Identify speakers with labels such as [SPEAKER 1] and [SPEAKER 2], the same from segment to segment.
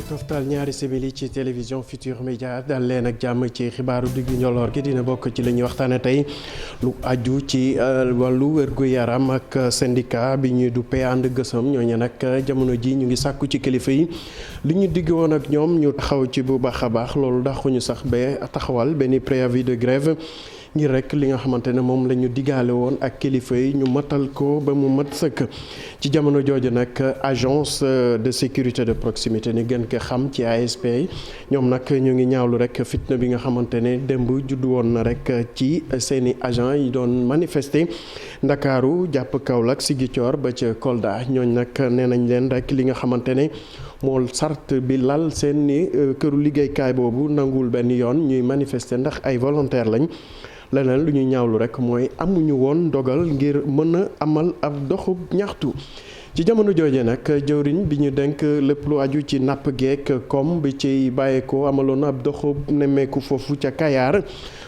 [SPEAKER 1] toftal ñaari simili ci télévision Futurs Médias dal leen ak jàmm ci xibaaru diggu njoloor gi dina bokk ci li ñuy waxtaane tey lu aju ci wàllu wér-gu-yaram ak syndicat bi ñuy duppee ànd gësëm ñooñu nag jamono ji ñu ngi sàkku ci kilifa yi li ñu digg woon ak ñoom ñu taxaw ci bu baax a baax loolu daxuñu sax ba taxawal benn préavis de grève ngir rek li nga xamante ne moom la ñu digaale woon ak kilifa yi ñu matal ko ba mu mat sëkk ci jamono jooju nag agence de sécurité de proximité ni gën ko xam ci ASP yi ñoom nag ñu ngi ñaawlu rek fitna bi nga xamante ne démb juddu woon na rek ci seeni agent yi doon manifester Ndakaaru jàpp Kaolack Ziguinchor ba ca Kolda ñooñ nag nee nañ leen rek li nga xamante ne moo sart bi lal seen ni këru liggéeykaay boobu nanguwul benn yoon ñuy manifester ndax ay volontaire lañ leneen lu ñuy ñaawlu rek mooy amuñu woon dogal ngir mën a amal ab doxub ñaxtu ci jamono jooje nag jëwriñ bi ñu denk lépp lu aju ci napp geek comme bi ci bàyyeekoo amaloon ab doxub nemmeeku foofu ca Kayaar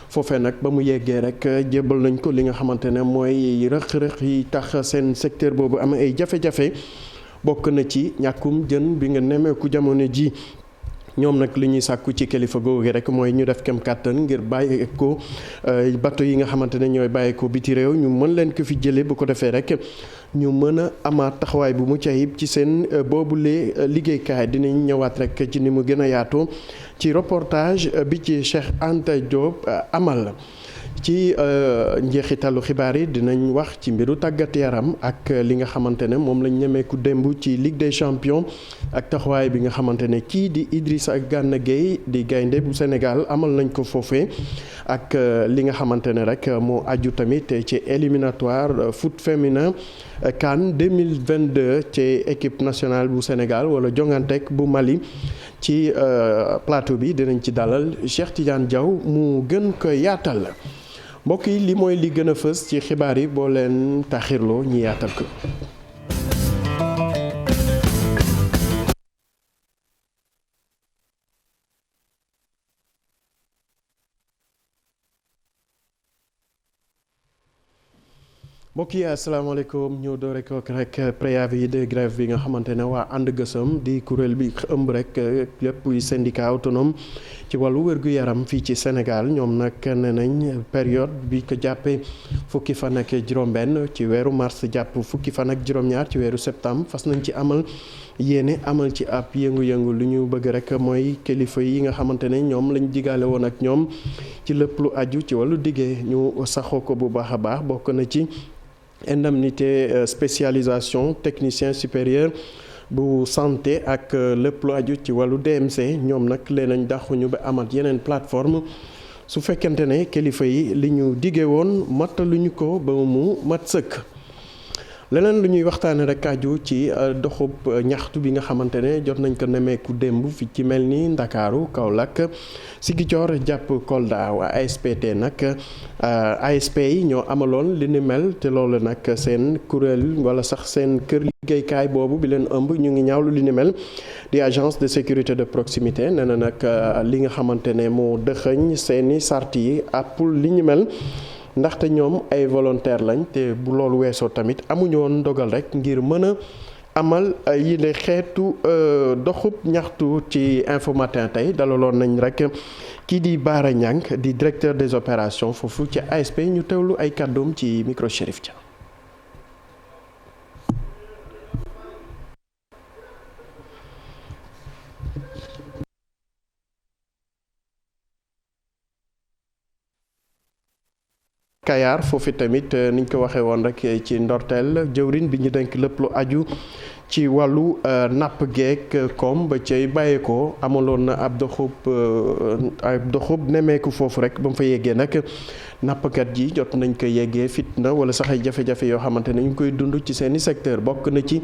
[SPEAKER 1] foofee nag ba mu yeggee rek jébbal nañ ko li nga xamante ne mooy rëq-rëq yi tax seen secteur boobu am ay jafe-jafe bokk na ci ñàkkum jën bi nga nemmeeku jamono ji ñoom nag li ñuy sàkku ci kilifa googu rek mooy ñu def kem kàttan ngir bàyyi ko bateau yi nga xamante ne ñooy bàyyi ko biti réew ñu mën leen ko fi jëlee bu ko defee rek ñu mën a amaat taxawaay bu mucc ayib ci seen boobule liggéeykaay dinañ ñëwaat rek ci ni mu gën a yaatoo ci reportage bi ci Cheikh Anta Diop amal. ci njeexitalu xibaar yi dinañ wax ci mbiru tàggat yaram ak li nga xamante ne moom lañ ñemeeku démb ci Ligue des champions ak taxawaay bi nga xamante ne kii di Idrissa Gana Gueye di gaynde bu Sénégal amal nañ ko foofee ak li nga xamante ne rek moo aju tamit ci éliminatoire foot féminin CAN 2022 ci équipe nationale bu Sénégal wala jongantek bu Mali ci plateau bi dinañ ci dalal Cheikh Tidiane Diaw mu gën ko yaatal mbokk yi li mooy li gën a fës ci xibaar yi boo leen taxirloo ñi yaatal ko. mbokk yi asalaamaaleykum ñu doore ko rek préavis de grève bi nga xamante ne waa ànd gësëm di kuréel bi ëmb rek lépp syndicat autonome ci wàllu wér-gu-yaram fii ci Sénégal ñoom nag nee nañ période bi ko jàppee fukki fan ak juróom-benn ci weeru mars jàpp fukki fan ak juróom-ñaar ci weeru septembre fas nañ ci amal yéene amal ci ab yëngu-yëngu lu ñu bëgg rek mooy kilifa yi nga xamante ne ñoom lañ digaale woon ak ñoom ci lépp lu aju ci wàllu diggee ñu saxoo ko bu baax a baax bokk na ci indemnité spécialisation technicien supérieur bu santé ak lépp lu aju ci wàllu DMC ñoom nag leen nañ daxuñu ba amat yeneen plateforme su fekkente ne kilifa yi li ñu diggee woon mataluñu ko ba mu mat sëkk. leneen lu ñuy waxtaane rek aju ci doxub ñaxtu bi nga xamante ne jot nañ ko nemeeku démb fi ci mel ni Ndakaaru Kaolack Ziguinchor jàpp Kolda waa ASPT nag ASP yi ñoo amaloon li ni mel te loolu nag seen kuréel wala sax seen kër liggéeykaay boobu bi leen ëmb ñu ngi ñaawlu li ni mel di agence de sécurité de proximité nee na nag li nga xamante ne moo dëxëñ seeni sart yi àppul li ñu mel ndaxte ñoom ay volontaire lañ te bu loolu weesoo tamit amuñu woon ndogal rek ngir mën a amal yile xeetu doxub ñaxtu ci Infos Matin tey dalaloon nañ rek kii di Bara Niang di directeur des opérations foofu ci ASP ñu teewlu ay kàddoom ci micro Chérif Dia. Kayaar foofu tamit niñ ko waxee woon rek ci ndorteel jëwrin bi ñu denk lépp lu aju ci wàllu napp geek comme ba cay bàyyeekoo amaloon na ab doxub nemeeku foofu rek ba mu fa yeggee nag nappkat ji jot nañ ko yeggee fitna wala sax ay jafe-jafe yoo xamante ne ñu ngi koy dund ci seeni secteur bokk na ci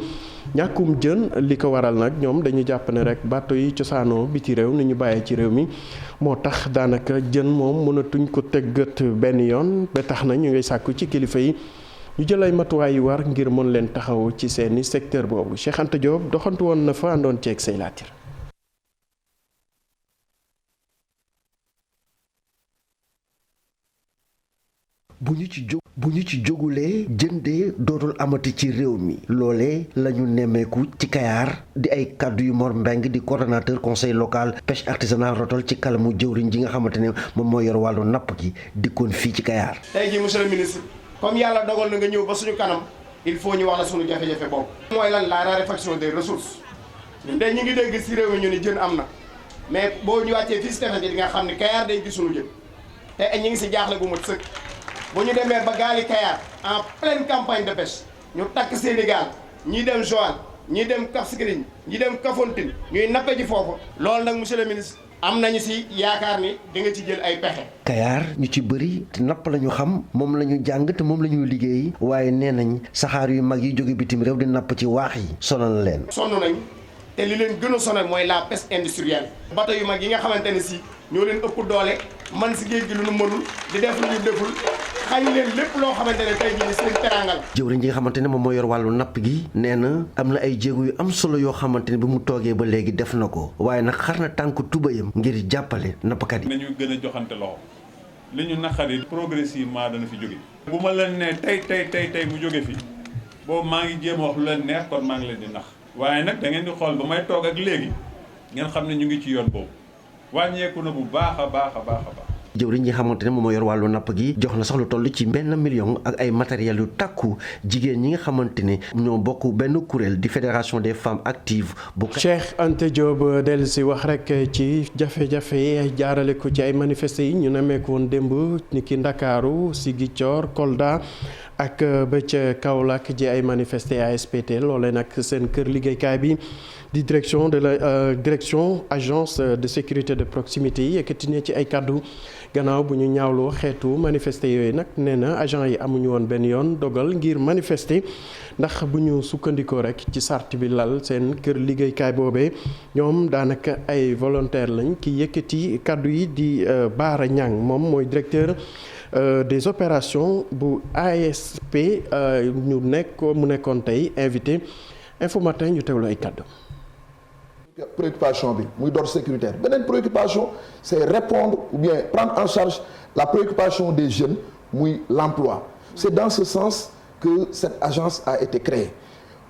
[SPEAKER 1] ñàkkum jën li ko waral nag ñoom dañu jàpp ne rek bateau yi cosaanoo biti réew ni ñu bàyyee ci réew mi moo tax daanaka jën moom mënatuñ ko teggat benn yoon ba tax na ñu ngay sàkku ci kilifa yi ñu jël ay matuwaay yu war ngir mën leen taxaw ci seeni secteur boobu Cheikh Anta Diop doxantu woon na fa àndoon ceeg say laatir.
[SPEAKER 2] bu ñu ci jógulee jëndee dootul amati ci réew mi loolee la ñu nemmeeku ci Kayar di ay kàddu yu Mor Mbeng di coordonnateur conseil local pêche artisanale rotal ci kalamu jëwriñ ji nga xamante ne moom moo yor wàllu napp gi dikkoon fii ci Kayar.
[SPEAKER 3] tey jii monsieur le ministre comme yàlla dogal na nga ñëw ba suñu kanam il faut ñu wax la suñu jafe-jafe boobu. mooy lan la raréfaction des ressources ñun tey ñu ngi dégg si réew mi ñu ni jën am na mais boo ñu wàccee fii si tefes gi di nga xam ne Kayar day gis suñu jën te ñu ngi si jaaxle bu mat sëkk bu ñu demee ba gaali Kayar en pleine campagne de pêche ñu takk seeni gaal ñii dem Joal ñii dem Cap Skirring ñii dem Kafountine ñuy nappe ji foofu. loolu nag monsieur le ministre am nañu si yaakaar ni di nga ci jël ay pexe.
[SPEAKER 2] Kayar ñu ci bëri te napp la ñu xam moom la ñu jàng te moom la ñuy liggéey waaye nee nañ saxaar yu mag yi jóge bitim réew di napp ci waax yi sonal leen.
[SPEAKER 3] sonn nañ te li leen gën a sonal mooy la pêche industrielle. bateau yu mag yi nga xamante ne si ñoo leen ëpp doole man si géej gi lu nu mënul di def lu ñu deful xañ leen lépp loo xamante ne tey jii seen teraangal.
[SPEAKER 2] jëwriñ ji nga xamante ne moom moo yor wàllu napp gi nee na am na ay jéego yu am solo yoo xamante ne bi mu toogee ba léegi def na ko waaye nag xar na tànk tubayam ngir jàppale nappkat yi.
[SPEAKER 4] nañu gën a joxante loxo li ñu naqari progressivement dana fi jóge. bu ma leen ne tey mu jóge fi boobu maa ngi jéem a wax lu leen neex kon maa ngi leen di nax waaye nag da ngeen di xool ba may toog ak léegi ngeen xam ne ñu ngi ci yoon boobu wàññeeku na bu baax a baax.
[SPEAKER 2] jëwriñ ñi xamante ne moom moo yor wàllu napp gi jox na sax lu toll ci benn million ak ay matériels yu takku jigéen ñi nga xamante ne ñoo bokk benn kuréel di fédération des femmes actives bu.
[SPEAKER 1] Cheikh Anta Diop dellu si wax rek ci jafe-jafe yi jaarale ko ci ay manifesté yi ñu nemmeeku woon démb ni ki Ndakaaru Ziguinchor Kolda ak ba ca Kaolack ji ay manifesté ASPT loole nag seen kër liggéeykaay bi di direction de la direction agence de sécurité de proximité yi yëkkati ne ci ay kàddu gannaaw bu ñu ñaawloo xeetu manifester yooyu nag nee na agent yi amuñu woon benn yoon dogal ngir manifester ndax bu ñu sukkandikoo rek ci sart bi lal seen kër liggéeykaay boobee ñoom daanaka ay volontaire lañ ki yëkkati kàddu yi di Baara Niang moom mooy directeur des opérations bu ASP mu nekkoon tey invité Infos Matin ñu teewlu ay kàddu.
[SPEAKER 5] préoccupation bi muy d'ordre sécuritaire beneen préoccupation c'est répondre ou bien prendre en charge la préoccupation des jeunes muy l'emploi c'est dans ce sens que cette agence a été créée.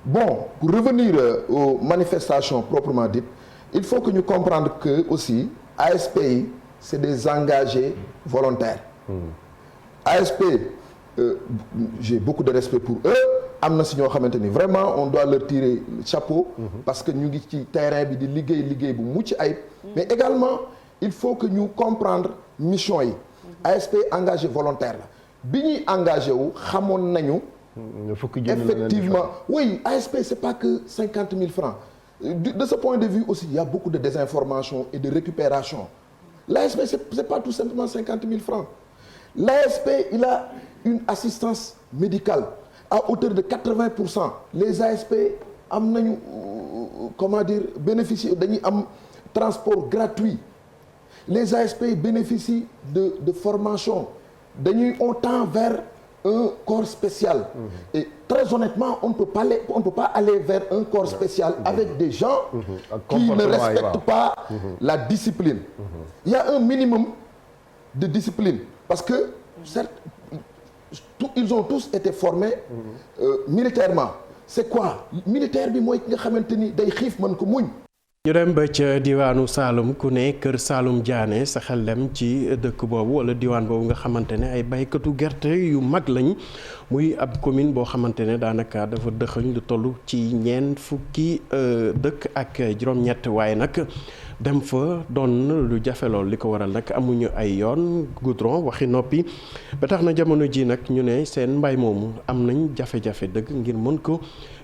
[SPEAKER 5] Bon, pour revenir aux manifestations proprement dites, il faut que ñu comprendre que aussi ASPI c'est des engagés volontaires. ASP j'ai beaucoup de respect pour eux. am na si ñoo xamante ni vraiment on doit leur tirer le chapeau parce que ñu ngi ci terrain bi di liggéey bu mucc ayib mais également il faut que ñu comprendre mission yi ASP engagé volontaire la bi ñuy engagé wu xamoon nañu effectivement oui ASP c'est pas que 50 000 francs de ce point de vue aussi il y a beaucoup de désinformation et de récupération l'ASP c'est pas tout simplement 50 000 francs l'ASP il a une assistance médicale à hauteur de 80%. Les ASP am nañu comment dire bénéficient dañuy am transport gratuit. Les ASP bénéficient de formation. On tend vers un corps spécial. Et très honnêtement, on ne peut pas aller vers un corps spécial avec des gens qui ne respectent pas la discipline. Il y a un minimum de discipline parce que certes ils ont tous été formés militairement. C'est quoi militaire bi mooy ki nga xamante ni day xiif mën ko muñ.
[SPEAKER 1] ñu dem ba ca diwaanu Saloum ku ne kër Saloum Diané sa xel dem ci dëkk boobu wala diwaan boobu nga xamante ne ay baykatu gerte yu mag lañ muy ab commune boo xamante ne daanaka dafa dëxëñ lu toll ci ñeent fukki dëkk ak juróom-ñett waaye nag dem fa doon lu jafe lool li ko waral nag amuñu ay yoon goudron waxi noppi ba tax na jamono ji nag ñu ne seen mbay moomu am nañ jafe-jafe dëgg ngir mën ko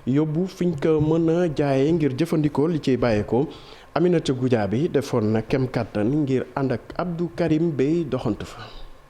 [SPEAKER 1] yóbbu fiñ ko mën a jaayee ngir jëfandikoo li ciy bàyyeekoo Aminata Goudiaby defoon na kem kàttan ngir ànd ak Abdou Karim Bey doxantu fa.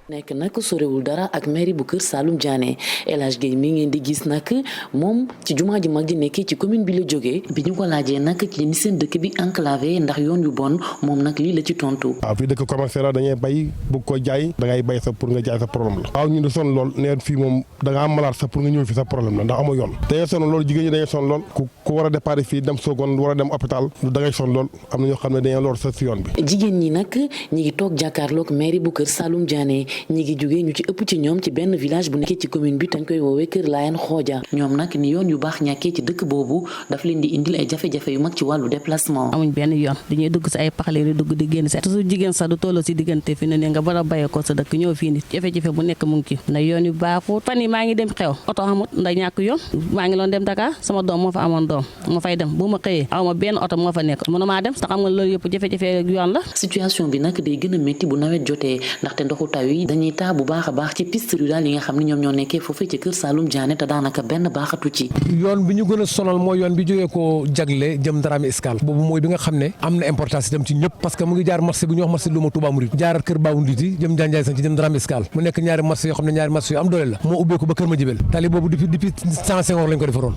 [SPEAKER 6] nekk nag sorewul dara ak mairie bu kër Saloum Diané El Hadj Gueye mi ngeen di gis nag moom ci jumaa ji mag ji nekkee ci commune bi la jógee bi ñu ko laajee nag ci ni seen dëkk bi enclavé ndax yoon yu bon moom nag lii la ci tontu.
[SPEAKER 7] waaw fii dëkk commerce la dañuy bay bëgg ko jaay da ngay bay sa pour nga jaay sa problème la. waaw ñu de sonn lool nee fii moom da nga am malade sax pour nga ñëw fi sa problème la ndax amoo yoon. dañuy sonn lool jigéen ñi dañuy sonn lool ku war a départ fii dem Sogone war a dem hôpital da ngay sonn lool am na ñoo xam ne dañuy lor sa si yoon bi.
[SPEAKER 6] jigéen ñi nag ñi ngi toog jàkkaarloog mairie bu kër Saloum Diané ñi ngi jógee ñu ci ëpp ci ñoom ci benn village bu nekkee ci commune bi dañ koy woowee Kër Laayeen Xooja ñoom nag ni yoon yu baax ñàkkee ci dëkk boobu daf leen di indil ay jafe-jafe yu mag ci wàllu déplacement.
[SPEAKER 8] amuñ benn yoon dañuy dugg si ay paxale di dugg di génn si toujours jigéen sax du tolloo si diggante fi ne nga bara bayee ko sa dëkk ñëw fii ni jafe-jafe bu nekk mu ngi ci ndax yoon yu baaxul fan yi maa ngi dem xew oto amut ndax ñàkk yoon maa ngi loon dem Dakar sama doom moo fa amoon doom moo fay dem bu ma xëyee aw ma benn oto moo fa nekk mënumaa dem ndax xam nga loolu yëpp jafe-jafe yoon la.
[SPEAKER 6] situation bi nag day gën a métti bu nawet jotee ndaxte ndoxu taw yi dañuy taa bu baax a baax ci piste rurale yi nga xam ne ñoom ñoo nekkee foofee ci Kër Saalum Diané te daanaka benn baaxatu ci.
[SPEAKER 9] yoon bi ñu gën a sonal mooy yoon bi jógee ko jagle jëm Dramé Escale boobu mooy bi nga xam ne am na importance itam ci ñëpp parce que mu ngi jaar marché bu ñuy wax marché Luma Touba Mouride jaar Kër Baawu Nditi jëm Njaanjaay sax ci jëm Dramé Escale mu nekk ñaari marché yoo xam ne ñaari marché yu am doole la moo ubbeeku ba Kër Madiabel tali boobu depuis 105 ans lañ ko defaroon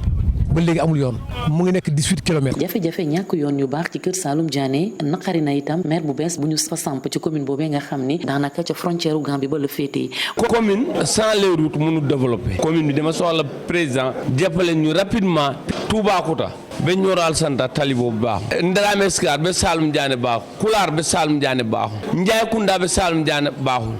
[SPEAKER 9] ba léegi amul yoon mu ngi nekk 18 kilomètres.
[SPEAKER 6] jafe-jafe ñàkk yoon yu baax ci Kër Saalum Diané naqari na itam maire bu bees bu ñu fa samp ci commune boobee nga xam ni daanaka ca frontière Gambie ba la féetee.
[SPEAKER 10] commune sans les routes mënul développer. commune bi dama soxla président jàppale ñu rapidement Toubacouta ba Nioro Santa tali boobu baaxul Dramé Escale ba Saalum Diané baaxul Kulaar ba Saalum Diané baaxul Ndiaye Kounda ba Saalum Diané baaxul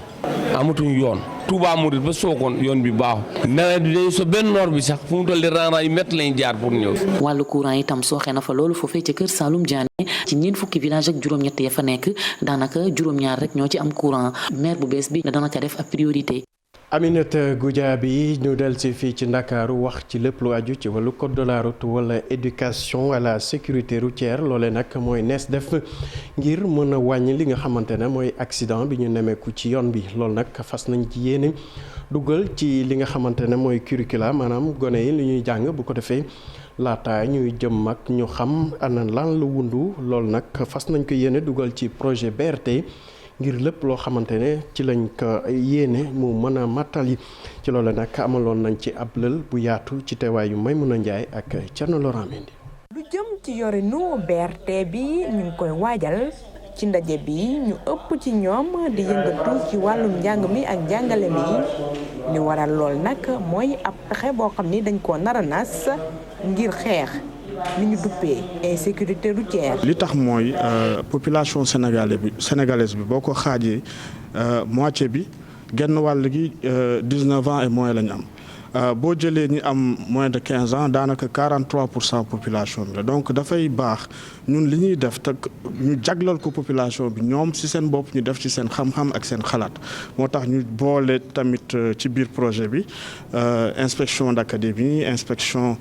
[SPEAKER 10] amatuñu yoon Touba Mouride ba Sokone yoon bi baaxul nawet bi dañu so benn noor bi sax fu mu toll rang-rang yu métti lañu jaar pour ñëw.
[SPEAKER 6] wàllu courant itam sooxe na fa loolu foofee ca Kër Saalum Diané ci ñeent fukki village ak juróom-ñett ya fa nekk daanaka juróom-ñaar rek ñoo ci am courant maire bu bees bi dana ko def ab priorité.
[SPEAKER 1] Aminata Goudiaby ñu del si fii ci Ndakaaru wax ci lépp lu aju ci wàllu code de la route wala éducation à la sécurité routière loole nag mooy nees def ngir mën a wàññi li nga xamante ne mooy accident bi ñu nemeeku ci yoon bi loolu nag fas nañ ci yéene dugal ci li nga xamante ne mooy curricula maanaam gone yi li ñuy jàng bu ko defee laata ñuy jëm mag ñu xam ana lan la wundu loolu nag fas nañ ko yéene dugal ci projet BRT ngir lépp loo xamante ne ci lañ ko yéene mu mën a mattali ci loolu nag amaloon nañ ci ab lël bu yaatu ci teewaayu Maymuna Njaay ak Thierno Laurent Mendy.
[SPEAKER 11] lu jëm ci yorinu BRT bi ñu ngi koy waajal ci ndaje bi ñu ëpp ci ñoom di yëngatu ci wàllum njàng mi ak njàngale mi li waral lool nag mooy ab pexe boo xam ni dañ koo nar a nas ngir xeex li ñu duppee insécurité routière.
[SPEAKER 12] li tax mooy population sénégalaise bi boo ko xaajee moitié bi genn wàll gi 19 ans et moins la ñu am boo jëlee ñi am moins de 15 ans daanaka 43% population bi la donc dafay baax ñun li ñuy def te ñu jaglal ko population bi ñoom ci seen bopp ñu def ci seen xam-xam ak seen xalaat moo tax ñu boole tamit ci biir projet bi inspection d'académie inspection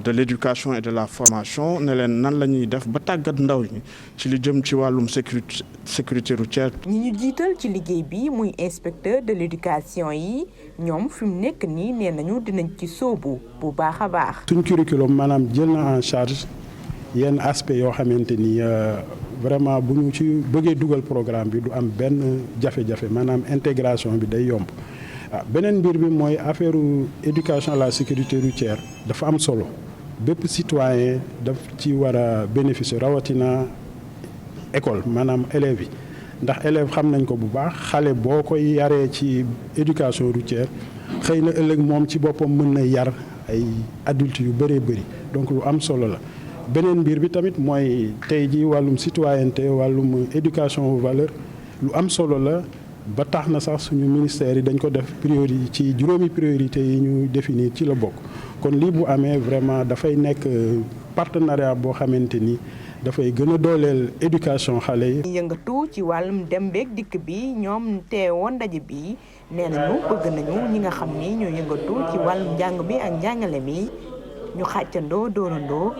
[SPEAKER 12] de l'éducation et de la formation ne leen nan la ñuy def ba tàggat ndaw ñi ci li jëm ci wàllum sécurité routière.
[SPEAKER 11] ñi ñu jiital ci liggéey bi muy inspecteur de l'éducation yi ñoom fi mu nekk nii nee nañu dinañ ci sóobu bu baax a baax.
[SPEAKER 13] suñ curriculum maanaam jël na en charge yenn aspect yoo xamante ni vraiment bu ñu ci bëggee dugal programme bi du am benn jafe-jafe maanaam intégration bi day yomb. beneen mbir bi mooy affaire éducation à la sécurité routière dafa am solo bépp citoyen daf ci war a bénéficier rawatina école maanaam élèves yi ndax élève xam nañ ko bu baax xale boo koy yaree ci éducation routière xëy na ëllëg moom ci boppam mën na yar ay adultes yu bëree bëri donc lu am solo la. beneen mbir bi tamit mooy tey ji wàllum citoyenneté wàllum éducation aux valeurs lu am solo la. ba tax na sax suñu ministère yi dañ ko def priorité ci juróomi priorité yi ñu définir ci la bokk kon lii bu amee vraiment dafay nekk partenariat boo xamante ni dafay gën a dooleel éducation xale yi.
[SPEAKER 11] yëngatu ci wàllum dem beeg dikk bi ñoom teewoon ndaje bi nee nañu bëgg nañu ñi nga xam ni ñoo yëngatu ci wàllum njàng bi ak njàngale mi ñu xàccandoo doorandoo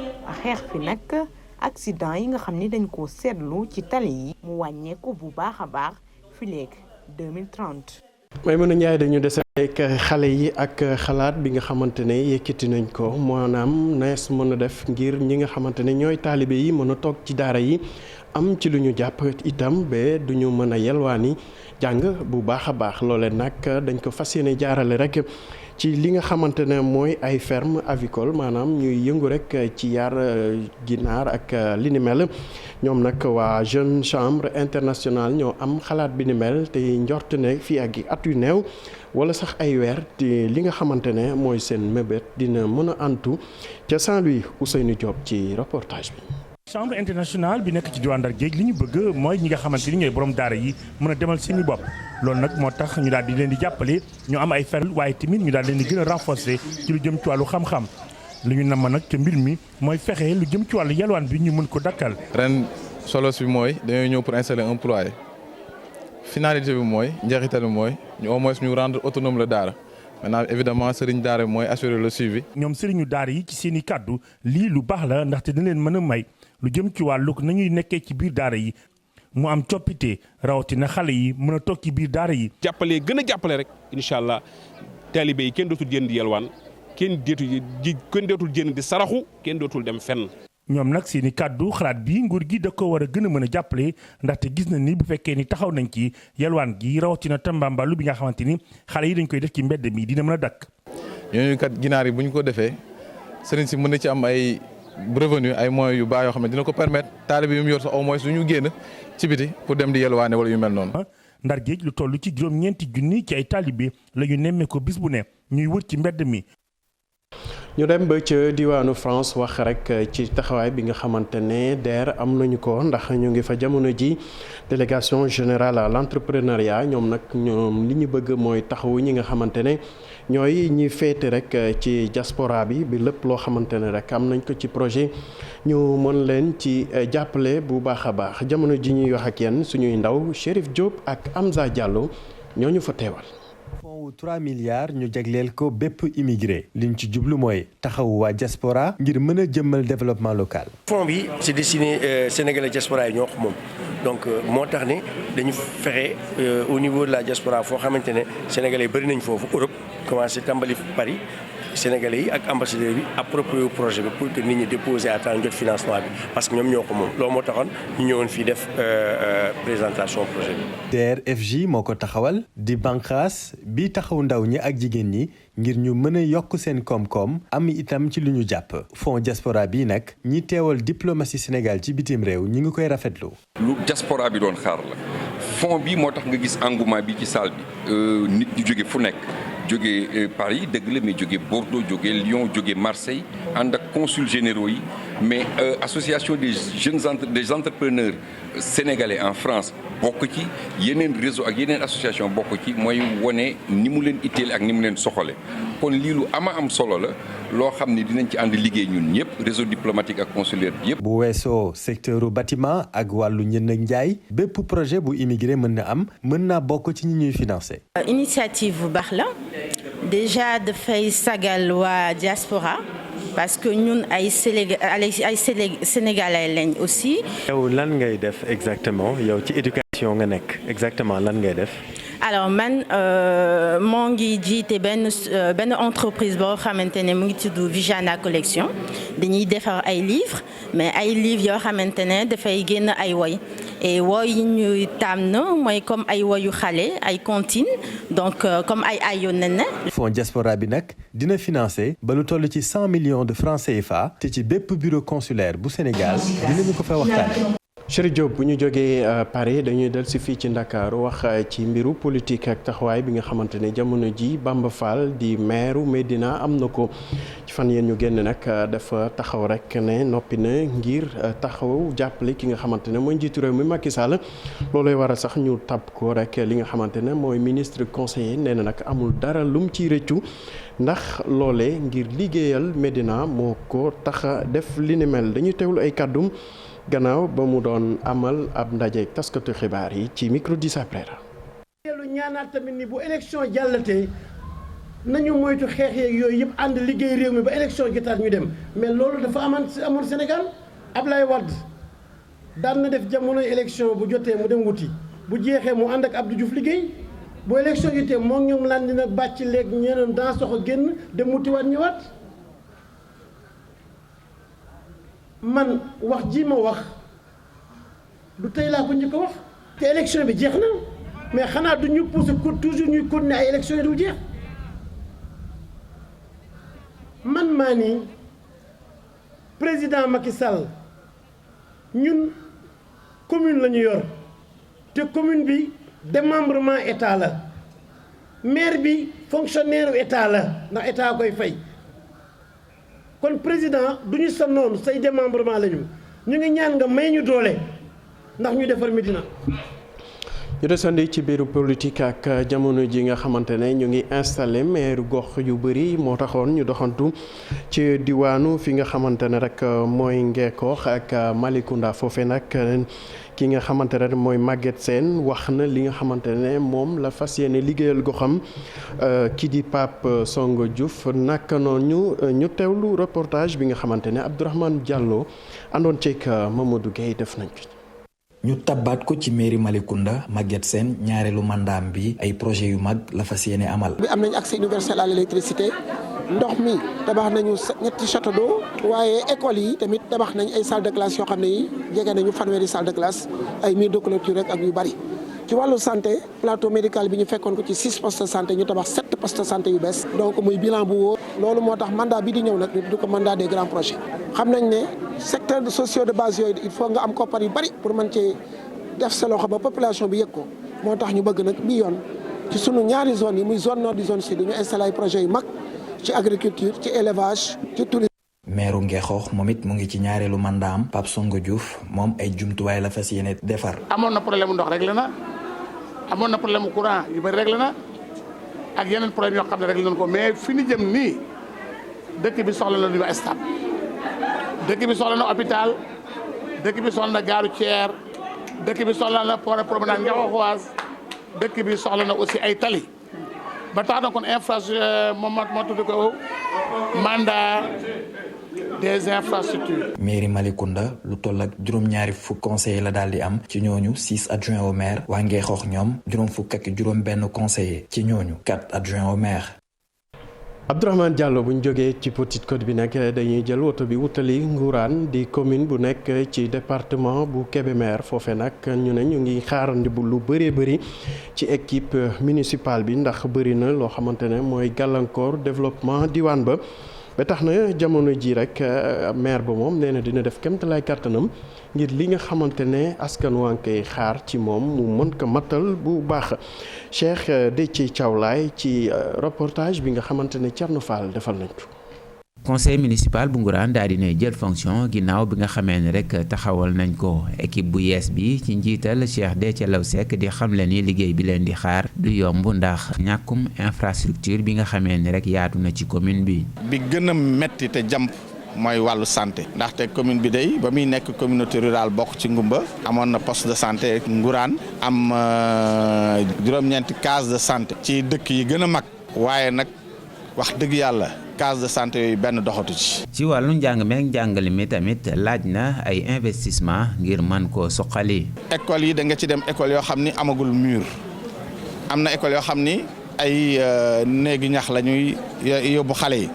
[SPEAKER 11] xeex fi nag accident yi nga xam ni dañ koo seetlu ci tali yi mu wàññeeku bu baax a baax fi léegi 2030.
[SPEAKER 1] Maymuna Njaay dañu dese ak xale yi ak xalaat bi nga xamante ne yëkkati nañ ko maanaam nees mën a def ngir ñi nga xamante ne ñooy taalibe yi mën a toog ci daara yi am ci lu ñu jàpp itam ba du ñu mën a yelwaani jàng bu baax a baax loole nag dañ ko fas yéene jaarale rek ci li nga xamante ne mooy ay ferme avicole maanaam ñuy yëngu rek ci yar ginaar ak li ni mel ñoom nag waa Jeune Chambre Internationale ñoo am xalaat bi ni mel te njort ne fii ak at yu néew wala sax ay weer te li nga xamante ne mooy seen mébét dina mën a antu ca Saint-Louis Ousseynou Diop ci reportage bi.
[SPEAKER 14] chambre internationale bi nekk ci diwaan Ndar Géej li ñu bëgg mooy ñi nga xamante ni ñooy borom daara yi mën a demal seeni bopp loolu nag moo tax ñu daal di leen di jàppale ñu am ay fer waaye tamit ñu daal leen di gën a renforcer ci lu jëm ci wàllu xam-xam li ñu namm nag ca mbir mi mooy fexe lu jëm ci wàllu yalwaan bi ñu mën ko dakkal.
[SPEAKER 15] ren solo si mooy dañoo ñëw pour installer un poulailler finalité bi mooy njeexital bi mooy ñu au moins ñu rendre autonome la daara. maintenant évidemment sëriñ daara mooy assurer le suivi.
[SPEAKER 14] ñoom sëriñu daara yi ci seen i kàddu lii lu baax la ndaxte dina leen mën a may lu jëm ci wàllu nañuy nekkee ci biir daara yi mu am coppite rawatina xale yi mën a toog ci biir daara yi.
[SPEAKER 16] jàppale gën a jàppale rek incha allah taalibe yi kenn dootul jënd di yalwaan kenn dootul jënd di saraxu kenn dootul dem fenn.
[SPEAKER 14] ñoom nag seen i kàddu xalaat bi nguur gi da ko war a gën a mën a jàppale ndaxte gis na ni bu fekkee ni taxaw nañ ci yalwaan gi rawatina tambambalu bi nga xamante ni xale yi dañ koy def ci mbedd mi dina mën a dakk.
[SPEAKER 15] ñooñu kat ginaar yi bu ñu ko defee sëriñ si mën na ci am ay revenu ay moyens yu baax yoo xam ne dina ko permettre taalibe yu mu yor sax au moins su ñu génn ci biti pour dem di yalwaane wala yu mel noonu.
[SPEAKER 14] Ndar Géej lu toll ci juróom-ñeenti junni ci ay taalibe la ñu nemmee ko bis bu ne ñuy wër ci mbedd mi.
[SPEAKER 1] ñu dem ba ca diwaanu France wax rek ci taxawaay bi nga xamante ne DER am nañu ko ndax ñu ngi fa jamono ji délégation générale à l'entrepreneuriat ñoom nag ñoom li ñu bëgg mooy taxawu ñi nga xamante ne ñooy ñi féete rek ci diaspora bi lépp loo xamante ne rek am nañ ko ci projet ñu mën leen ci jàppale bu baax a baax jamono ji ñuy wax ak yéen suñuy ndaw Chérif Diop ak Amza Diallo ñoo ñu fa teewal.
[SPEAKER 17] fonds wu 3 milliards ñu jagleel ko bépp immigré liñ ci jublu mooy taxawu waa diaspora ngir mën a jëmmal développement local.
[SPEAKER 18] fonds bi c'est destiné Sénégalais diaspora yi ñoo ko moom donc moo tax ne dañu fexe au niveau de la diaspora foo xamante ne Sénégalais bëri nañ foofu Europe commencé tàmbali Paris Sénégalais yi ak ambassadeur bi approprié projet bi pour que nit ñi déposer à temps jot financement bi parce que ñoom ñoo ko moom loolu moo taxoon ñu ñëwoon fii def présentation projet bi.
[SPEAKER 17] DER/FJ moo ko taxawal di bànqaas bi taxaw ndaw ñi ak jigéen ñi ngir ñu mën a yokk seen koom-koom am itam ci lu ñu jàpp fonds diaspora bii nag ñi teewal diplomatie Sénégal ci bitim réew ñi ngi koy rafetlu.
[SPEAKER 19] lu diaspora bi doon xaar la fonds bi moo tax nga gis engouement bi ci salle bi nit ñu jóge fu nekk. jóge Paris dëgg la mais jóge Bordeaux jóge Lyon jóge Marseille ànd ak consuls généraux yi mais association des jeunes des entrepreneurs sénégalais en France bokk ci yeneen réseau ak yeneen association bokk ci mooy wone ni mu leen itteel ak ni mu leen soxale kon lii lu am solo la loo xam ne dinañ ci ànd liggéey ñun ñëpp réseau diplomatique ak consulaire bi yëpp.
[SPEAKER 17] bu weesoo secteur bâtiment ak wàllu njënd ak njaay bépp projet bu immigré mën na am mën naa bokk ci ñi ñuy financé.
[SPEAKER 20] initiative bu baax la déjà dafay sagal waa diaspora parce que ñun ay sénégalais lañ aussi.
[SPEAKER 17] yow lan ngay def exactement yow ci éducation nga nekk exactement lan ngay def.
[SPEAKER 20] alors man moo ngi jiite benn entreprise boo xamante ne mu ngi tudd Vijana Collection dañuy defar ay livres mais ay livres yoo xamante ne dafay génn ay woy et woy yi ñuy tànn mooy comme ay woyu xale ay comptines donc comme ay ayu nene.
[SPEAKER 17] fonds diaspora bi nag dina financer ba lu toll ci 100 millions de francs CFA te ci bépp bureau consulaire bu Sénégal dinañu ko fa waxtaanee.
[SPEAKER 1] Chérif Diop bu ñu jógee Paris dañuy del si fii ci Ndakaaru wax ci mbiru politique ak taxawaay bi nga xamante ne jamono ji Bamba Fall di maire Médina am na ko ci fan yéen ñu génn nag dafa taxaw rek ne noppi na ngir taxaw jàppale ki nga xamante ne mooy njiitu réew mi Macky Sall loolooy war a sax ñu tab ko rek li nga xamante ne mooy ministre conseiller nee na nag amul dara lum ciy rëccu ndax loolee ngir liggéeyal Médina moo ko tax a def li ni mel dañuy teewlu ay kàddum gannaaw ba mu doon amal ab ndaje taskatu xibaar yi ci micro di Saprera.
[SPEAKER 21] lu ñaanaat tamit ni bu élection jàllatee nañu moytu xeex yeeg yooyu yëpp ànd liggéey réew mi ba élection jotaat ñu dem mais loolu dafa amoon Sénégal Ablaye Wade daan na def jamonoy élection bu jotee mu dem wuti bu jeexee mu ànd ak Abdou Diouf liggéey bu élection jotee moom ñoom lan dina bàcc léeg ñeneen dans soxo génn dem wutiwaat ñëwaat. man wax ji ma wax du tey laa ko njëkk a wax te élection bi jeex na mais xanaa du ñu pousser toujours ñuy continuer ay élection yi du jeex man maa ni président Macky Sall ñun commune la ñu yor te commune bi démembrement état la maire bi fonctionnaire état la ndax état koy fay kon président du ñu sa noonu say démembrement la ñu ñu ngi ñaan nga may ñu doole ndax ñu defar Médina.
[SPEAKER 1] ñu desandi ci biiru politique ak jamono ji nga xamante ne ñu ngi installé maire gox yu bëri moo taxoon ñu doxantu ci diwaanu fi nga xamante ne rek mooy Ngeekoox ak Malicounda foofe nag ki nga xamante ne mooy Maguette Sène wax na li nga xamante ne moom la fas yéene liggéeyal goxam ki di Pape Songo Diouf naka noonu ñu teewlu reportage bi nga xamante ne Abdourahmane Diallo àndoon ceeg Mamadou Gueye def nañ ko.
[SPEAKER 3] ñu tabbaat ko ci mairie Malicounda Maguette Sène ñaareelu mandaam bi ay projet yu mag la fas yéene amal.
[SPEAKER 22] bi am nañu accès universel à l'électricité ndox mi tabax nañu ñetti château d'eau waaye école yi tamit tabax nañ ay salle de classe yoo xam ne yi jege nañu fanweeri salle de classe ay murs de clôture rek ak yu bari. ci wàllu santé plateau médical bi ñu fekkoon ko ci 6 postes de santé ñu tabax 7 postes de santé yu bees donc muy bilan bu wóor loolu moo tax mandat bi di ñëw nag ñu du ko mandat des grands projets xam nañ ne secteur de sociaux de base yooyu il faut nga am koppar yu bari pour mën cee def sa loxo ba population bi yëg ko moo tax ñu bëgg nag bii yoon ci sunu ñaari zones yi muy zone nord di zone sud ñu installé ay projets yu mag ci agriculture ci élevage ci tourisme.
[SPEAKER 3] meeru Ngeexoox moom it mu ngi ci ñaareelu mandaam Pape Songo Diouf moom ay jumtuwaay la fas yéene defar.
[SPEAKER 23] amoon na problème mu ndox réglé na amoon na problème mu courant yu bëri réglé na ak yeneen problème yoo xam ne réglé nañ ko mais fi ñu jëm nii dëkk bi soxla na lu ñu stable dëkk bi soxla na hôpital dëkk bi soxla na gare routière dëkk bi soxla na port promenade Ngeexooxoise dëkk bi soxla na aussi ay tali ba tax na kon infrastructure moom moo tudd ko mandat des infrastructures.
[SPEAKER 3] mairie Malicounda lu toll ak juróom-ñaari fukk conseiller la daal di am ci ñooñu 6 adjoints au maire waa Ngeexoox ñoom juróom fukk ak juróom-benn conseiller ci ñooñu 4 adjoints au maire.
[SPEAKER 1] Abdourahmane Diallo bu ñu jógee ci Petite Côte bi nag dañuy jël woto bi wutali Ngourane di commune bu nekk ci département bu Kébémer foofe nag ñu ne ñu ngi xaarandi bu lu bëree bëri ci équipe municipale bi ndax bëri na loo xamante ne mooy gàllankoor développement diwaan ba. ba tax na jamono ji rek maire ba moom nee na dina def kéemtalaay kàttanam ngir li nga xamante ne askan waa ngi koy xaar ci moom mu mën ko matal bu baax Cheikh Déthié Thiaw Laye ci reportage bi nga xamante ne Thierno Fall defal nañ ko.
[SPEAKER 24] conseil municipal bu Ngourane daal dina jël fonction ginnaaw bi nga xamee ne rek taxawal nañ ko équipe bu yees bi ci njiital Cheikh Déthié Law Seck di xamle ni liggéey bi leen di xaar du yomb ndax ñàkkum infrastructure bi nga xamee ni rek yaatu na ci commune bi.
[SPEAKER 25] bi gën a metti te jàmp mooy wàllu santé ndaxte commune bi day ba muy nekk communauté rurale bokk ci Ngumba amoon na poste de santé Ngourane am juróom-ñeenti case de santé ci dëkk yi gën a mag waaye nag wax dëgg yàlla case de santé yooyu benn doxatu ci.
[SPEAKER 24] ci wàllu njàng meek njàngale mi tamit laaj na ay investissement ngir mën koo suqali.
[SPEAKER 25] école yi da nga ci dem école yoo xam ni amagul mur am na école yoo xam ni ay néegi ñax la ñuy yóbbu xale yi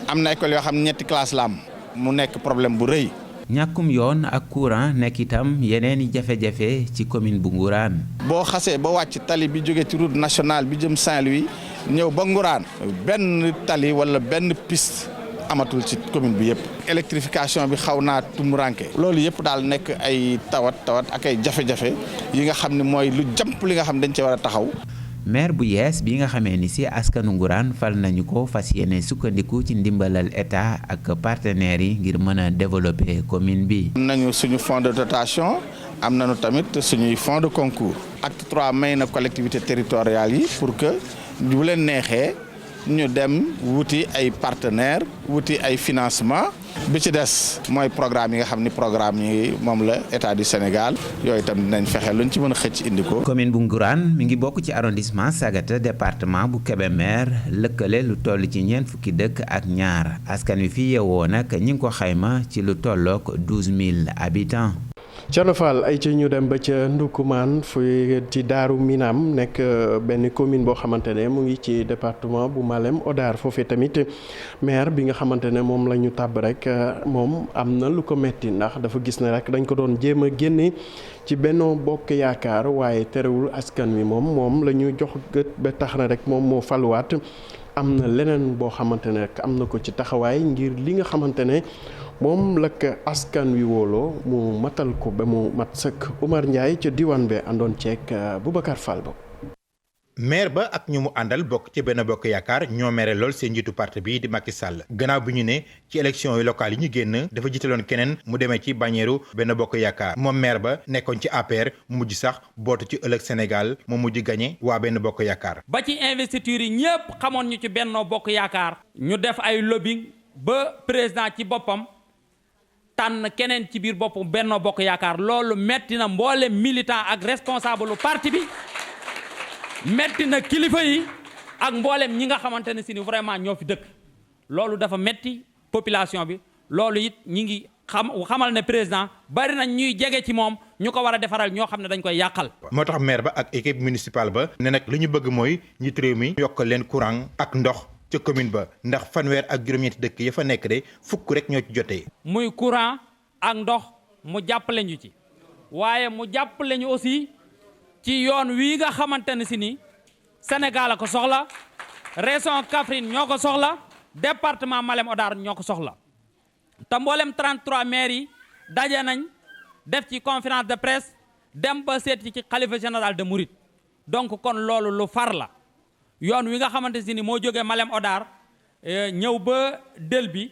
[SPEAKER 25] am na école yoo xam ne 3 classe la am mu nekk problème bu rëy.
[SPEAKER 24] ñàkkum yoon ak courant nekk itam yeneen i jafe-jafe ci commune bu Ngourane.
[SPEAKER 25] boo xasee ba wàcc tali bi jóge ci route nationale bi jëm Saint-Louis ñëw ba Ngourane benn tali wala benn piste amatul ci commune bi yëpp. électrification bi xaw naa tumuranke loolu yëpp daal nekk ay tawat ak ay jafe-jafe yi nga xam ne mooy lu jàmp li nga xam dañ ci war a taxaw.
[SPEAKER 24] maire bu yees bi nga xamee ni si askanu Ngourane fal nañu ko fas yéene sukkandiku ci ndimbalal état ak partenaires yi ngir mën a développer commune bi.
[SPEAKER 25] am nañu suñu fonds de dotation am nañu tamit suñuy fonds de concours. acte 3 may na collectivité territoriales yi pour que bu leen neexee ñu dem wuti ay partenaires wuti ay financement bi ci des mooy programme yi nga xam ni programme yi moom la état du Sénégal yooyu itam dinañ fexe luñ ci mën a xëcc indi ko.
[SPEAKER 24] commune bu Ngourane mi ngi bokk ci arrondissement Sagata département bu Kébémer lëkkale lu toll ci 4 fukki dëkk ak ñaar askan wi fi yeewoo nag ñi ngi ko xayma ci lu tollook 12000 habitants.
[SPEAKER 1] Thierno Fall ay ci ñu dem ba ca Ndoukoumane fu ci Daaru Minam nekk benn commune boo xamante ne mu ngi ci département bu Malem Hodar foofee tamit maire bi nga xamante ne moom la ñu tàbb rek moom am na lu ko metti ndax dafa gis ne rek dañ ko doon jéem a génne ci Benno Bokk Yaakaar waaye terewul askan wi moom la ñu jox gët ba tax na rek moom moo faluwaat am na leneen boo xamante ne rek am na ko ci taxawaay ngir li nga xamante ne moom la ko askan wi wóoloo mu matal ko ba mu mat sëkk Oumar Ndiaye ca diwaan be àndoon ceeg Boubacar Fall ba.
[SPEAKER 2] maire ba ak ñu mu àndal bokk ci Benno Bokk Yaakaar ñoo mere lool seen njiitu parti bi di Macky Sall gannaaw bi ñu ne ci élection yu locales yi ñu génn dafa jiitaloon keneen mu demee ci bannière Benno Bokk Yaakaar moom maire ba nekkoon ci APR mu mujj sax bootu ci ëllëg Sénégal mu mujj gagné waa Benno Bokk Yaakaar.
[SPEAKER 4] ba ci investiture yi ñëpp xamoon ñu ci Benno Bokk Yaakaar ñu def ay lobbying ba président ci boppam tànn keneen ci biir boppam Benno Bokk Yaakaar loolu metti na mboolem militant ak responsable parti bi metti na kilifa yi ak mboolem ñi nga xamante ne si ni vraiment ñoo fi dëkk loolu dafa metti population bi loolu it ñi ngi xamal ne président bari nañ ñuy jege ci moom ñu ko war a defaral ñoo xam ne dañ koy yàqal.
[SPEAKER 2] moo tax maire ba ak équipe municipale ba ne nag li ñu bëgg mooy njiitu réew mi yokkal leen courant ak ndox ca commune ba ndax fanweer ak juróom-ñetti dëkk ya fa nekk de fukk rek ñoo ci jotee.
[SPEAKER 4] muy courant ak ndox mu jàppale ñu ci waaye mu jàppale ñu aussi ci yoon wii nga xamante ne si ni Sénégal a ko soxla région Kaffrine ñoo ko soxla département Malem Hodar ñoo ko soxla te mboolem 33 maires yi daje nañ def ci conférence de presse dem ba seet ci xalifa général de Mouride donc kon loolu lu far la yoon wi nga xamante si ni moo jógee Malem Hodar ñëw ba Del bi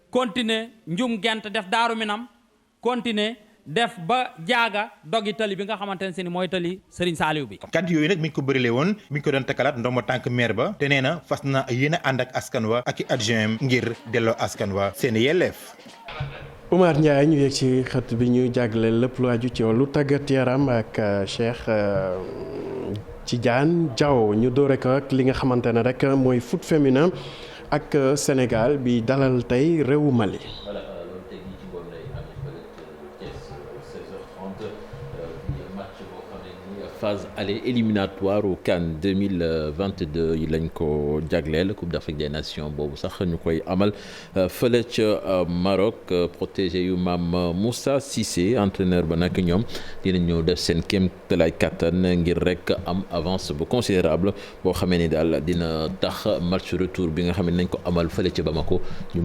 [SPEAKER 4] continuer njum gent def Daaru Minam continuer def ba jaaga dogi tali bi nga xamante ne si ni mooy tali Serigne Saliou bi.
[SPEAKER 2] kaddu yooyu nag mi ngi ko bërile woon mi ngi ko doon takkalaat ndombo tànk maire ba te nee na fas na yéen a ànd ak askan wa ak i adjoint ngir delloo askan wa seen yelleef.
[SPEAKER 1] Oumar Ndiaye ñu yegg ci xët bi ñu jagleel lépp lu aju ci wàllu tàggat yaram ak Cheikh Tidiane Diaw ñu doore ko ak li nga xamante ne rek mooy foot féminin ak Sénégal bi dalal tey réewu Mali.
[SPEAKER 5] phase aller éliminatoire au CAN 2022 yi lañ ko jagleel Coupe d'Afrique des Nations boobu sax ñu koy amal fële ca Maroc protégé yu maam Moussa Cissé entraîneur ba nag ñoom dinañ ñëw def seen kéemtalaay kattan ngir rek am avance bu considérable boo xamee ni daal dina tax match retour bi nga xam ne nañ ko amal fële ca Bamako ñu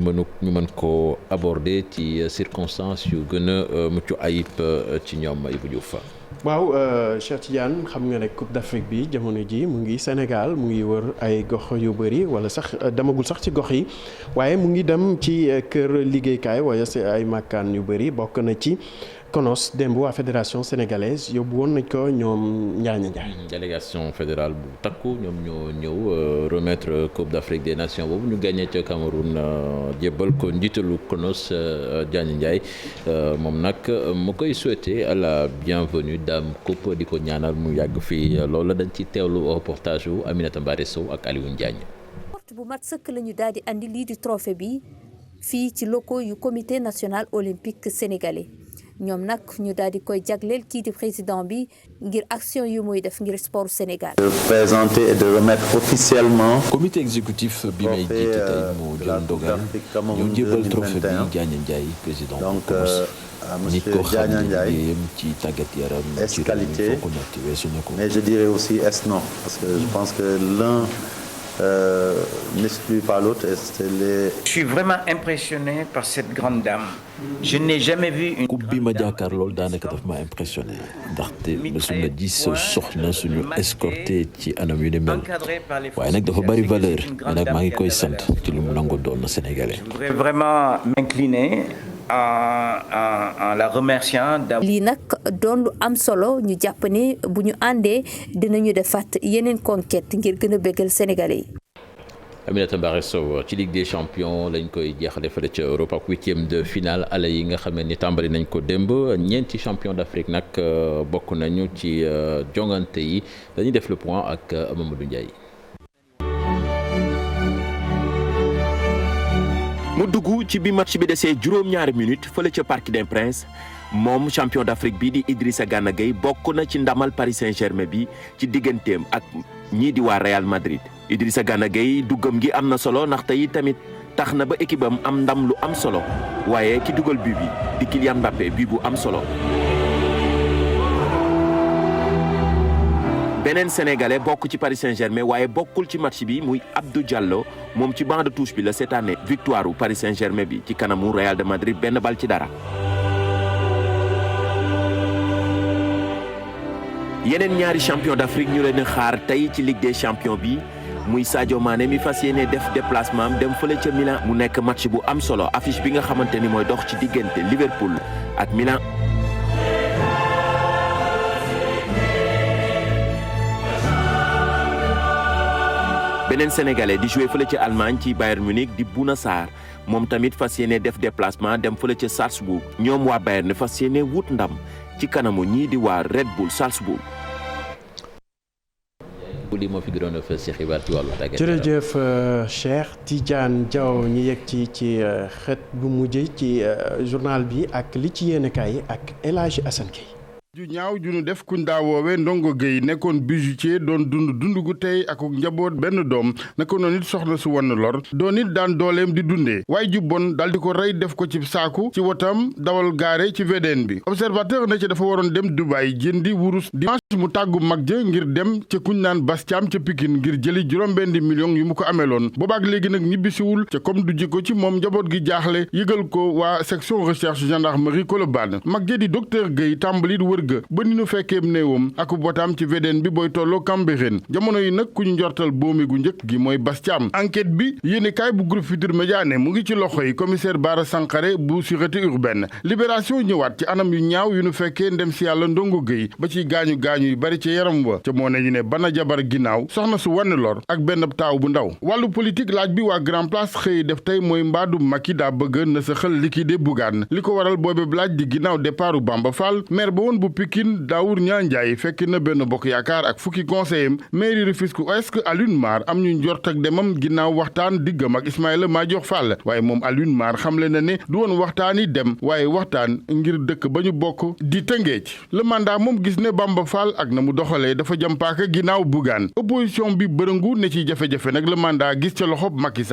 [SPEAKER 5] mën ko aborder ci circonstances yu gën a mucc ayib ci ñoom Ibou Diouf.
[SPEAKER 1] waaw Cheikh Tidiane xam nga ne Coupe d'Afrique bi jamono ji mu ngi Sénégal mu ngi wër ay gox yu bëri wala sax demagul sax ci gox yi waaye mu ngi dem ci kër liggéeykaay wala si ay makkaan yu bëri bokk na ci CONOS démb waa fédération sénégalaise yóbbu woon nañ ko ñoom Njaaña Njaay.
[SPEAKER 5] délégation fédérale bu takku ñoom ñoo ñëw remettre Coupe d'Afrique des Nations boobu ñu gagné ca Cameroun jébbal ko njiitalu CONOS Njaaña Njaay moom nag mu koy souhaiter à la bienvenue Dame Coupe di ko ñaanal mu yàgg fii loolu dañ ci teewlu reportage wu Aminata Mbare Sow ak Aliou Ndiagne.
[SPEAKER 7] porte bu mat sëkk la ñu daal di andi lii di trophée bi fii ci locaux yu comité national olympique sénégalais. ñoom nag ñu daal di koy jagleel kii di président bi ngir action yu muy def ngir sport Sénégal.
[SPEAKER 8] de présenter et de remettre officiellement.
[SPEAKER 5] comité exécutif bi may jiite tey moo jël ndogal ñu jébal trophée bi Diagne Ndiaye président.
[SPEAKER 8] donc à monsieur Diagne Ndiaye
[SPEAKER 5] ci tàggat yaram
[SPEAKER 8] est qualité mais je dirais aussi est non parce que je pense que l'un n'exclut pas l'autre. Je
[SPEAKER 26] suis vraiment impressionné par cette grande dame. Je n'ai jamais vu une
[SPEAKER 5] coupe bi ma jàkkaar loolu daanaka daf ma impressionné ndaxte mësuma gis soxna suñu escorté ci anam yu ni mel waaye nag dafa bari valeur mais nag maa ngi koy sant ci lu mu nangu doon na sénégalais.
[SPEAKER 26] Je voudrais vraiment m'incliner en la remerciant.
[SPEAKER 7] lii nag doon lu am solo ñu jàpp ne bu ñu àndee dinañu defaat yeneen conquête ngir gën a bégal sénégalais yi.
[SPEAKER 5] Aminata Mbare Sow ci Ligue des champions lañ koy jeexale fële ca Europe ak 8e de finale ale yi nga xam ne ni tàmbali nañ ko démb ñeenti champion d'Afrique nag bokk nañu ci jongante yi dañuy def le point ak Mamadou Ndiaye.
[SPEAKER 27] mu dugg ci bi match bi desee juróom-ñaari minutes fële ca Parc des Princes moom champion d'Afrique bi di Idrissa Gana Gueye bokk na ci ndamal Paris Saint-Germain bi ci digganteem ak ñii di waa Real Madrid. Idrissa Gana Gueye duggam gi am na solo ndax tey tamit tax na ba équipe am ndam lu am solo waaye ki dugal bi di Kylian Mbappé bi bu am solo. beneen sénégalais bokk ci Paris Saint-Germain waaye bokkul ci match bi muy Abdou Diallo moom ci banc de touche bi la cette année victoire u Paris Saint-Germain bi ci kanamu Real de Madrid benn bal ci dara. yeneen ñaari champion d'Afrique ñu leen xaar tey ci Ligue des champions bi muy Sadio Mané mi fas yéene def déplacement am dem fële ca Milan mu nekk match bu am solo affiche bi nga xamante ni mooy dox ci diggante Liverpool ak Milan. beneen sénégalais di jouer fële ca Allemagne ci Bayern Munich di Bouna Sarr moom tamit fas yéene def déplacement dem fële ca Salzbourg ñoom waa Bayern fas yéene wut ndam ci kanamu ñii di waa Red Bull Salzbourg.
[SPEAKER 5] lii moo fi gënoon a fës ci xibaar ci wàllu tàggat yaram.
[SPEAKER 1] jërëjëf Cheikh Tidiane Diaw ñu yegg ci xët bu mujj ci journal bi ak li ci yéenekaay ak El Hadji Assane Gueye.
[SPEAKER 6] ju ñaaw ju nu def kuñ daa woowe Ndongo Gueye nekkoon bijoutier doon dund gu tey ak njaboot benn doom naka noonu it soxna su wann lor doon it daan dooleem di dundee waaye ju bon dal di ko rey def ko ci saaku ci wotam dawal gaare ci VDN bi observateur na ci dafa waroon dem Dubaï jëndi wurus dimanche mu tàggu mag ja ngir dem ca kuñ naan Bastiam ca Pikine ngir jëli juróom-benn million yu mu ko ameloon boobaak léegi nag ñibbisiwul ca comme du jikko ci moom njaboot gi jaaxle yëgal ko waa section recherche gendarmerie Colobane mag ja di docteur Gueye tàmbali wër ba ni nu fekkeem néewam ak botaam ci VDN bi booy tolloo Cambérène jamono yi nag ku ñu njortal boomi gu njëkk gi mooy Bastiam enquête bi yéenekaay bu groupe Futurs Médias ne mu ngi ci loxo yi commissaire Bara Sankaré bu sûreté urbaine libération ñëwaat ci anam yu ñaaw yu nu fekkee ndem si yàlla Ndongo Gueye ba ci gaañu yu bari ci yaram wa ca moo ne ñu ne bana jabar ginnaaw soxna su wann lor ak benn taaw bu ndaw wàllu politique laaj bi waa Grand Place xëy def tey mooy mbaadu Macky daa bëgg na sa xel liquider Bougane li ko waral boobe laaj di ginnaaw départu Bamba Fall maire ba woon bu Pikine Daour Ndiaye fekk na benn bokk yaakaar ak fukki conseillers mairie Rufisque Ouest Alioune Mar am ñu njort ak demam ginnaaw waxtaan diggam ak Ismaïla Madior Fall waaye moom Alioune Mar xamle na ne du woon waxtaani dem waaye waxtaan ngir dëkk ba ñu bokk di Tëngéej le mandat moom gis ne Bamba Fall ak na mu doxalee dafa jàmpaaka ginnaaw Bougane opposition bi bërëngu ne ci jafe-jafe nag le mandat gis ca loxob Macky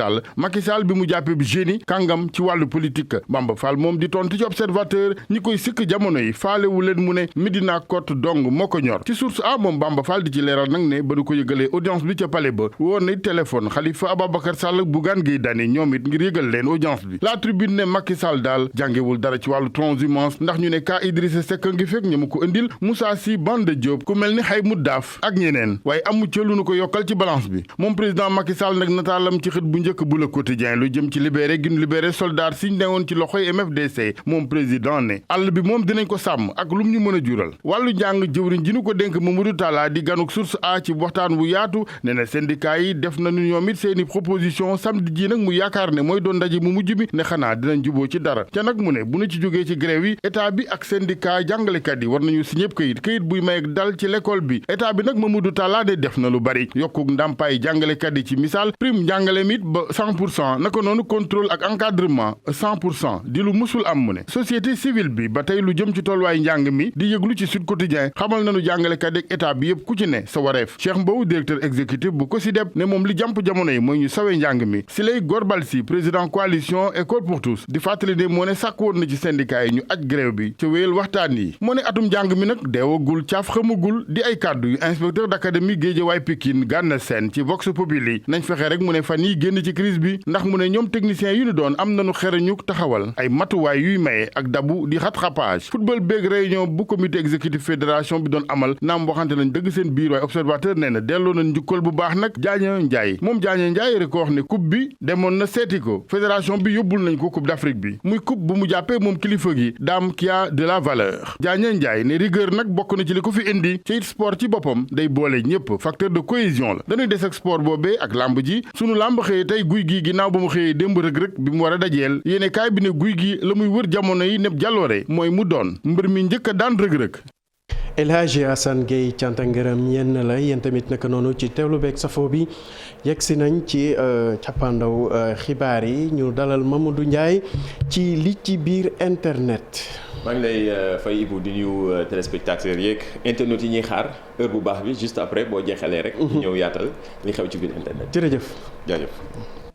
[SPEAKER 6] Sall bi mu jàppee bi génie kàngam ci wàllu politique Bamba Fall moom di tontu ci observateur ñi koy sikk jamono yi faalewu leen mu ne Medina Côte dong moo ko ñor ci source a moom Bamba Fall di ci leeral nag ne ba nu ko yëgalee audience bi ca palais ba woon na téléphone Khalifa Ababacar Sall ak Bougane Gueye Dany ñoom it ngir yëgal leen audience bi la tribune ne Macky Sall daal jàngewul dara ci wàllu transhumance ndax ñu ne kaa Idrissa Seck ngi fekk ña mu ko indil Moussa Sy Banda Diop ku mel ni Haymou Daaf ak ñeneen waaye amu ca lu nu ko yokkal ci balance bi moom président Macky Sall nag nataalam ci xët bu njëkk bu Le Quotidien lu jëm ci libéré gi nu libéré soldat siñ newoon ci loxoy MFDC moom président ne àll bi moom dinañ ko sàmm ak lu mu ñu mën a jural wàllu njàng jëwriñ ji nu ko dénk Mamadou Talla di ganuk source a ci waxtaan bu yaatu ne na syndicat yi def nañu ñoom it seeni proposition samedi ji nag mu yaakaar ne mooy doon ndaje mu mujj bi ne xanaa dinañ juboo ci dara ca nag mu ne bu nu ci jógee ci grève yi état bi ak syndicat jàngalekat yi war nañu signé këyit buy may dal ci l'école bi état bi nag Mamadou Talla de def na lu bari yokkuk ndàmpaay jàngalekat yi ci misaal prime njàngale mit ba 100% naka noonu contrôle ak encadrement 100% di lu musul am mu ne société civile bi ba tey lu jëm ci tolluwaay njàng mi di yëglu ci Sud Quotidien xamal nañu jàngalekat ak état bi yëpp ku ci ne sa wareef Cheikh Mbow directeur exécutif bu COSYDEP ne moom li jàmp jamono yi mooy ñu sawe njàng mi Siley Gorbal Sy président coalition école pour tous di fàttali ne moo ne sàkk woon na ci syndicat yi ñu aj grève bi ca wéyal waxtaan yi moo ne atum njàng mi nag deewagul caaf xamagul di ay kàddu yu inspecteur d'académie Guédiawaye Pikine Gana Sène ci Vox Populi nañ fexe rek mu ne fan yi génn ci crise bi ndax mu ne ñoom techniciens yu ñu doon am nañu xereñu taxawal ay matuwaay yuy maye ak dabu di rattrapage football beeg réunion bu comité exécutif fédération bi doon amal naam waxante nañ dëgg seen biir waaye observateur nee na delloo nañ njukkal bu baax nag Diagne Ndiaye moom Diagne Ndiaye rek ko wax ne coupe bi demoon na seeti ko fédération bi yóbbul nañ ko coupe d'Afrique bi muy coupe bu mu jàppee moom kilifa gi Dame qui a de la valeur Diagne Ndiaye ne rigueur nag bokk na ci li ko fi indi ci it sport ci boppam day boole ñëpp facteur de cohésion la dañuy des ak sport boobee ak lamb ji sunu lamb xëyee tey guy gi ginnaaw ba mu xëyee démb rëg-rëg bi mu war a dajeel yéene kaay bi ne guy gi la muy wër jamono yi nepp jàlloore mooy mu doon mbër mi njëkk a daan rëg-rëg
[SPEAKER 1] El Hadji Assane Gueye cant ak ngërëm ñenn la yéen tamit naka noonu ci teewlu beeg safo bi yegg si nañ ci cappaandaw xibaar yi ñu dalal Mamadou Ndiaye ci li ci biir internet.
[SPEAKER 9] maa ngi lay fay Ibou di nuyu téléspectateurs yeeg internet yi ñuy xaar heure bu baax bi juste après boo jeexalee rek. ñu ñëw yaatal li xew ci biir internet.
[SPEAKER 1] jërëjëf
[SPEAKER 9] jaajëf.